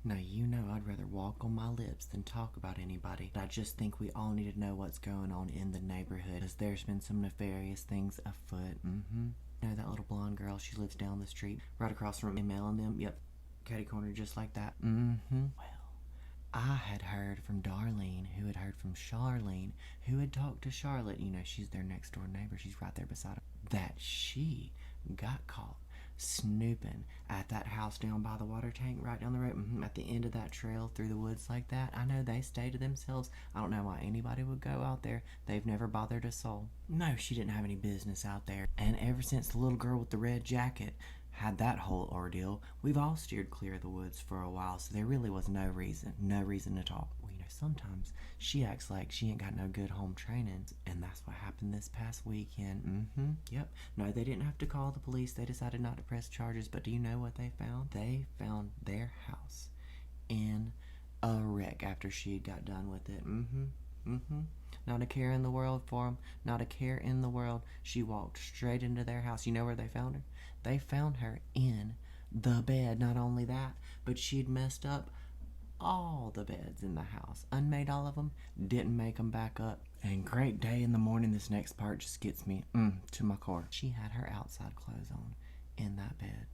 Now, you know I'd rather walk on my lips than talk about anybody. But I just think we all need to know what's going on in the neighborhood, because there's been some nefarious things afoot. You know that little blonde girl, she lives down the street, right across from Mel and them? Yep, catty corner just like that. Well, I had heard from Darlene, who had heard from Charlene, who had talked to Charlotte. You know, she's their next door neighbor. She's right there beside her. That she got caught snooping at that house down by the water tank, right down the road, at the end of that trail through the woods like that. I know they stay to themselves. I don't know why anybody would go out there. They've never bothered a soul. No, she didn't have any business out there. And ever since the little girl with the red jacket had that whole ordeal, we've all steered clear of the woods for a while, so there really was no reason at all. Well, you know, sometimes she acts like she ain't got no good home training, and that's what happened this past weekend. Yep. No, they didn't have to call the police. They decided not to press charges, but do you know what they found? They found their house in a wreck after she got done with it. Not a care in the world for them. Not a care in the world. She walked straight into their house. You know where they found her? They found her in the bed. Not only that, but she'd messed up all the beds in the house. Unmade all of them. Didn't make them back up. And great day in the morning. This next part just gets me to my core. She had her outside clothes on in that bed.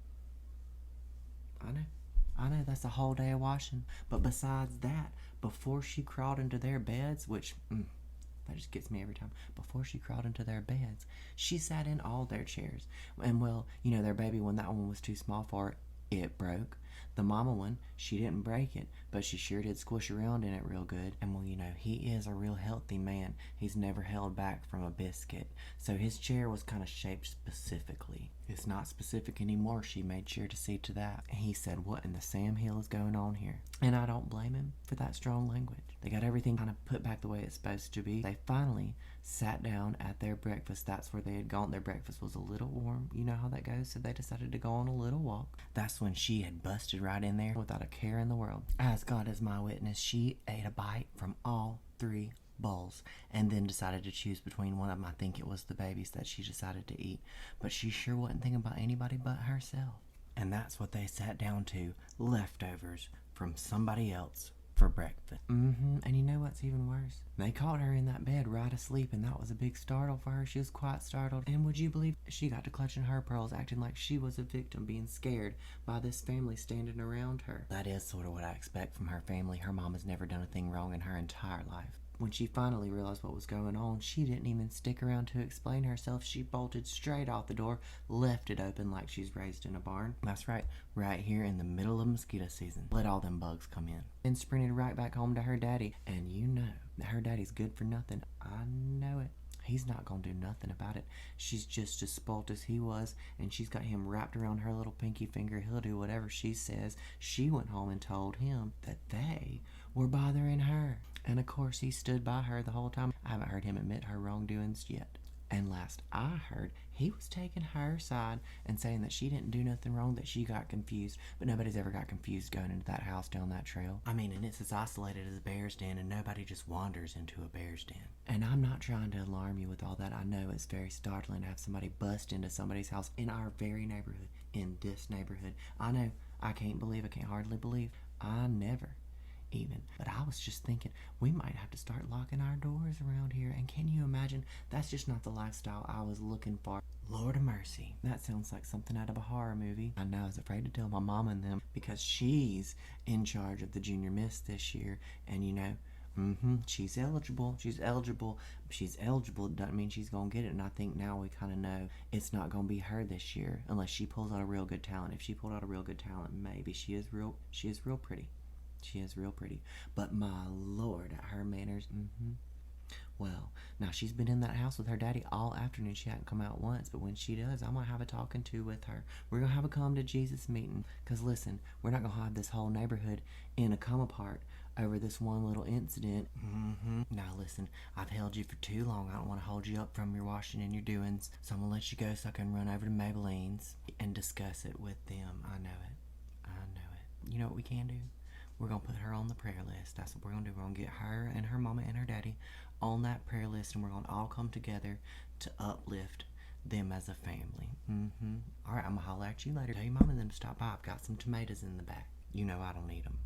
I know that's a whole day of washing. But besides that, before she crawled into their beds, which that just gets me every time. Before she crawled into their beds, she sat in all their chairs. And well, you know, their baby one, that one was too small for her. It broke. The mama one, she didn't break it, but she sure did squish around in it real good. And well, you know, he is a real healthy man. He's never held back from a biscuit. So his chair was kind of shaped specifically. It's not specific anymore. She made sure to see to that. And he said, what in the Sam Hill is going on here? And I don't blame him for that strong language. They got everything kind of put back the way it's supposed to be. They finally sat down at their breakfast. That's where they had gone. Their breakfast was a little warm. You know how that goes. So they decided to go on a little walk. That's when she had busted right in there without a care in the world. As God is my witness, she ate a bite from all 3 bowls and then decided to choose between one of them. I think it was the babies that she decided to eat. But she sure wasn't thinking about anybody but herself. And that's what they sat down to. Leftovers from somebody else for breakfast. And you know what's even worse? They caught her in that bed right asleep, and that was a big startle for her. She was quite startled. And would you believe she got to clutching her pearls, acting like she was a victim, being scared by this family standing around her. That is sort of what I expect from her family. Her mom has never done a thing wrong in her entire life. When she finally realized what was going on, she didn't even stick around to explain herself. She bolted straight out the door, left it open like she's raised in a barn. That's right, right here in the middle of mosquito season. Let all them bugs come in. And sprinted right back home to her daddy. And you know that her daddy's good for nothing. I know it. He's not gonna do nothing about it. She's just as spoilt as he was, and she's got him wrapped around her little pinky finger. He'll do whatever she says. She went home and told him that they were bothering her. And of course, he stood by her the whole time. I haven't heard him admit her wrongdoings yet. And last I heard, he was taking her side and saying that she didn't do nothing wrong, that she got confused. But nobody's ever got confused going into that house down that trail. I mean, and it's as isolated as a bear's den, and nobody just wanders into a bear's den. And I'm not trying to alarm you with all that. I know it's very startling to have somebody bust into somebody's house in our very neighborhood, in this neighborhood. I know, I can't hardly believe. I never even. But I was just thinking, we might have to start locking our doors around here. And can you imagine? That's just not the lifestyle I was looking for. Lord of mercy. That sounds like something out of a horror movie. I know, I was afraid to tell my mama and them, because she's in charge of the junior miss this year. And you know, she's eligible. She's eligible doesn't mean she's gonna get it. And I think now we kind of know it's not gonna be her this year unless she pulls out a real good talent. If she pulled out a real good talent, maybe. She is real pretty. She is real pretty. But my Lord, at her manners, Well, now she's been in that house with her daddy all afternoon. She hadn't come out once, but when she does, I'm going to have a talking to with her. We're going to have a come to Jesus meeting. Because listen, we're not going to have this whole neighborhood in a come apart over this one little incident. Now listen, I've held you for too long. I don't want to hold you up from your washing and your doings. So I'm going to let you go so I can run over to Maybelline's and discuss it with them. I know it. You know what we can do? We're going to put her on the prayer list. That's what we're going to do. We're going to get her and her mama and her daddy on that prayer list, and we're going to all come together to uplift them as a family. All right, I'm going to holler at you later. Tell your mama and them to stop by. I've got some tomatoes in the back. You know I don't need them.